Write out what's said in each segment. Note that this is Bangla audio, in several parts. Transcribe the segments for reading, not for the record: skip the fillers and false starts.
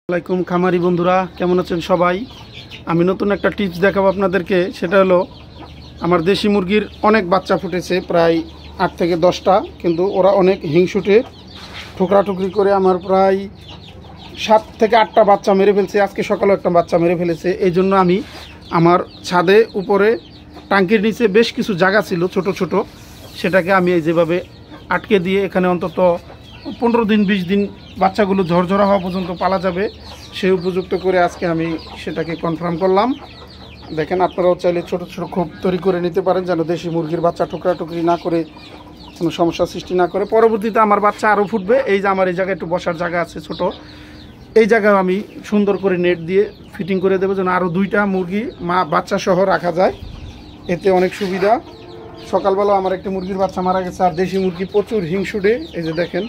আসসালামাইকুম খামারি বন্ধুরা, কেমন আছেন সবাই? আমি নতুন একটা টিপস দেখাবো আপনাদেরকে। সেটা হলো, আমার দেশি মুরগির অনেক বাচ্চা ফুটেছে, প্রায় 8 থেকে 10টা, কিন্তু ওরা অনেক হিংসুটে ঠুকরাঠুকরি করে আমার প্রায় 7 থেকে 8টা বাচ্চা মেরে ফেলছে। আজকে সকালে একটা বাচ্চা মেরে ফেলেছে। এই জন্য আমি আমার ছাদে উপরে টাঙ্কির নিচে বেশ কিছু জায়গা ছিল ছোট ছোট, সেটাকে আমি এই যেভাবে আটকে দিয়ে এখানে অন্তত 15 দিন 20 দিন বাচ্চাগুলো ঝরঝরা হওয়া পর্যন্ত পালা যাবে, সেই উপযুক্ত করে আজকে আমি সেটাকে কনফার্ম করলাম। দেখেন, আপনারাও চাইলে ছোট ছোট খোপ তৈরি করে নিতে পারেন, যেন দেশি মুরগির বাচ্চা টুকরি না করে কোনো সমস্যা সৃষ্টি না করে। পরবর্তীতে আমার বাচ্চা আরও ফুটবে। এই যে আমার এই জায়গায় একটু বসার জায়গা আছে ছোট, এই জায়গায় আমি সুন্দর করে নেট দিয়ে ফিটিং করে দেবো, যেন আরও 2টা মুরগি মা বাচ্চা সহ রাখা যায়। এতে অনেক সুবিধা। সকালবেলা আমার একটা মুরগির বাচ্চা মারা গেছে। আর দেশি মুরগি প্রচুর হিংসুটে। এই যে দেখেন,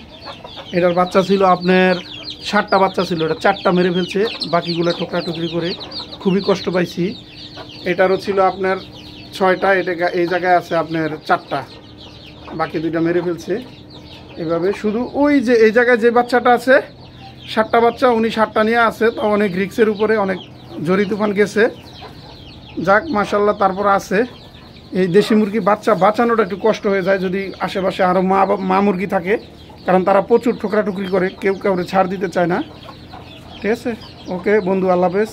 এটার বাচ্চা ছিল আপনার 7টা বাচ্চা ছিল, এটা 4টা মেরে ফেলছে, বাকিগুলো ঠোকরাটুকরি করে খুবই কষ্ট পাইছি। এটারও ছিল আপনার 6টা, এটা এই জায়গায় আছে আপনার 4টা, বাকি 2টা মেরে ফেলছে। এভাবে শুধু ওই যে এই জায়গায় যে বাচ্চাটা আছে 7টা বাচ্চা, উনি 7টা নিয়ে আছে, তো অনেক রিক্সের উপরে, অনেক ঝড়ি তুফান গেছে। যাক, মাশাল্লাহ, তারপর আছে। এই দেশি মুরগি বাচ্চা বাঁচানোটা একটু কষ্ট হয়ে যায় যদি আশেপাশে আরও মা মুরগি থাকে, কারণ তারা প্রচুর ঠোকরাটুকরি করে, কেউ কাউরে ছাড় দিতে চায় না। ঠিক আছে, ওকে বন্ধু, আল্লাহ হাফেজ।